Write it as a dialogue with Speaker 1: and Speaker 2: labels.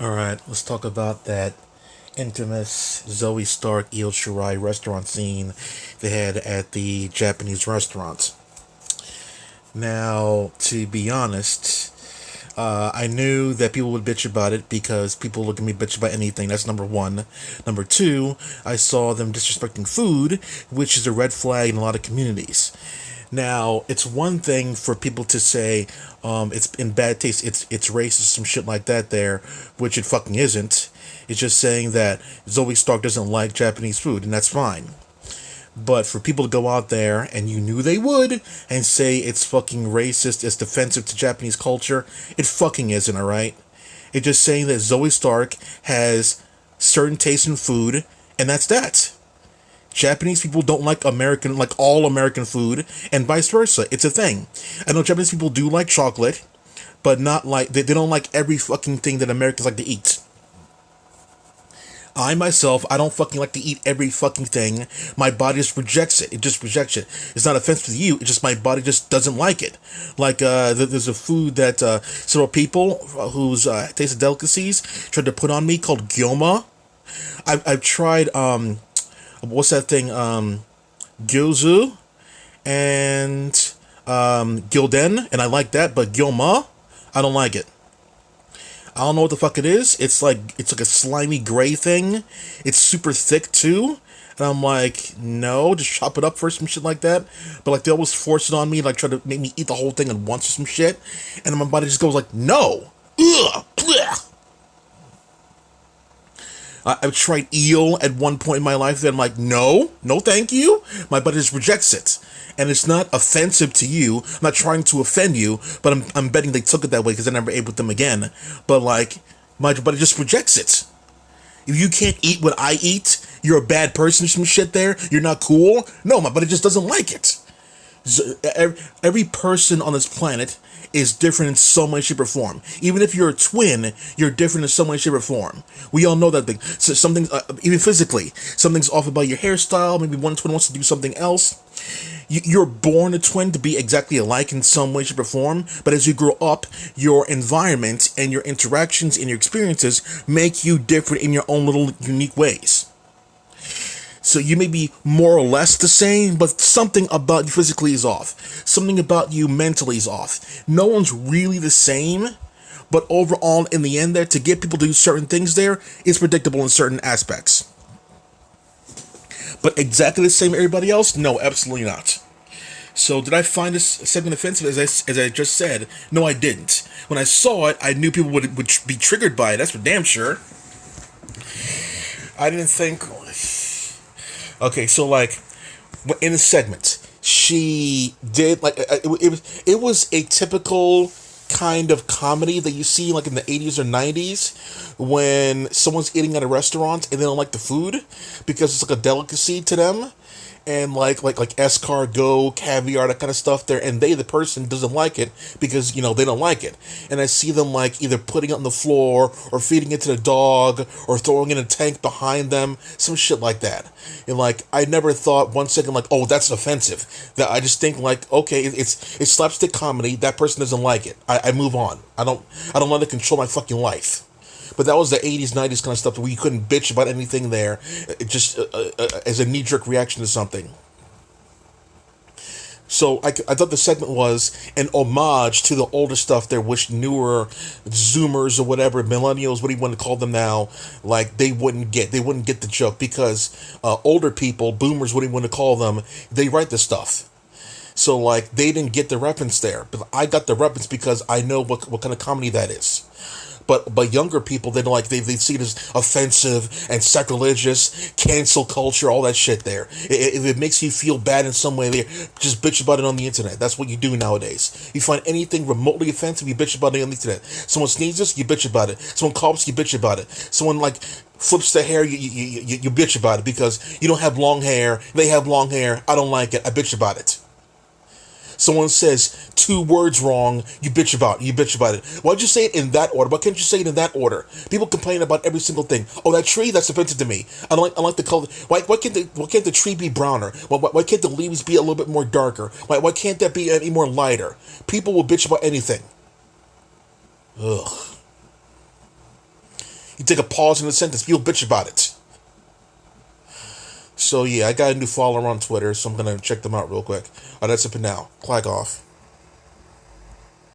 Speaker 1: Alright, let's talk about that infamous Zoey Stark Eel Shirai restaurant scene they had at the Japanese restaurant. Now, to be honest, I knew that people would bitch about it because people look at me bitch about anything. That's number one. Number two, I saw them disrespecting food, which is a red flag in a lot of communities. Now, it's one thing for people to say it's in bad taste, it's racist, some shit like that there, which it fucking isn't. It's just saying that Zoe Stark doesn't like Japanese food, and that's fine. But for people to go out there, and you knew they would, and say it's fucking racist, it's defensive to Japanese culture, it fucking isn't, alright? It's just saying that Zoe Stark has certain tastes in food, and that's that. Japanese people don't like all American food, and vice versa. It's a thing. I know Japanese people do like chocolate, but not like, they don't like every fucking thing that Americans like to eat. I myself, I don't fucking like to eat every fucking thing. My body just rejects it. It just rejects it. It's not offensive to you. It's just my body just doesn't like it. Like, there's a food that several people whose taste of delicacies tried to put on me called gyoma. I've tried, what's that thing? Gyozu and Gilden, and I like that, but gyoma, I don't like it. I don't know what the fuck it is. It's like a slimy gray thing. It's super thick too. And I'm like, no, just chop it up first, some shit like that. But like they always force it on me, like try to make me eat the whole thing at once or some shit. And my body just goes like, no. Ugh. Blech. I've tried eel at one point in my life that I'm like, no, no thank you. My body just rejects it. And it's not offensive to you. I'm not trying to offend you, but I'm betting they took it that way because I never ate with them again. But like, my body just rejects it. If you can't eat what I eat, you're a bad person or some shit there. You're not cool. No, my body just doesn't like it. So, every person on this planet is different in some way, shape, or form. Even if you're a twin, you're different in some way, shape, or form. We all know that thing. So something, even physically, something's off about your hairstyle. Maybe one twin wants to do something else. You're born a twin to be exactly alike in some way, shape, or form. But as you grow up, your environment and your interactions and your experiences make you different in your own little unique ways. So you may be more or less the same, but something about you physically is off. Something about you mentally is off. No one's really the same, but overall, in the end there, to get people to do certain things there, it's predictable in certain aspects. But exactly the same everybody else? No, absolutely not. So did I find this segment offensive? As I just said, no, I didn't. When I saw it, I knew people would be triggered by it. That's for damn sure. I didn't think. Okay, so like in the segment, she did like it was a typical kind of comedy that you see like in the 80s or 90s when someone's eating at a restaurant and they don't like the food because it's like a delicacy to them, and like escargot, caviar, that kind of stuff there, and the person doesn't like it because they don't like it, and I see them like either putting it on the floor or feeding it to the dog or throwing it in a tank behind them, some shit like that, and like I never thought one second like, oh, that's offensive. That I just think like, okay, it's slapstick comedy. That person doesn't like it. I move on. I don't let it control my fucking life. But that was the 80s, 90s kind of stuff where you couldn't bitch about anything there, just as a knee-jerk reaction to something. So I thought the segment was an homage to the older stuff there, which newer Zoomers or whatever, millennials, what do you want to call them now, like they wouldn't get. They wouldn't get the joke because older people, boomers, what do you want to call them, they write the stuff. So like they didn't get the reference there, but I got the reference because I know what kind of comedy that is. But younger people, they see it as offensive and sacrilegious, cancel culture, all that shit there. If it makes you feel bad in some way, there, just bitch about it on the internet. That's what you do nowadays. You find anything remotely offensive, you bitch about it on the internet. Someone sneezes, you bitch about it. Someone coughs, you bitch about it. Someone like flips their hair, you bitch about it because you don't have long hair. They have long hair. I don't like it. I bitch about it. Someone says two words wrong, you bitch about it. You bitch about it. Why'd you say it in that order? Why can't you say it in that order? People complain about every single thing. Oh, that tree, that's offensive to me. I like the color. Why can't the tree be browner? Why can't the leaves be a little bit more darker? Why can't that be any more lighter? People will bitch about anything. Ugh. You take a pause in the sentence. People bitch about it. So yeah, I got a new follower on Twitter, so I'm gonna check them out real quick. That's it for now. Clag off.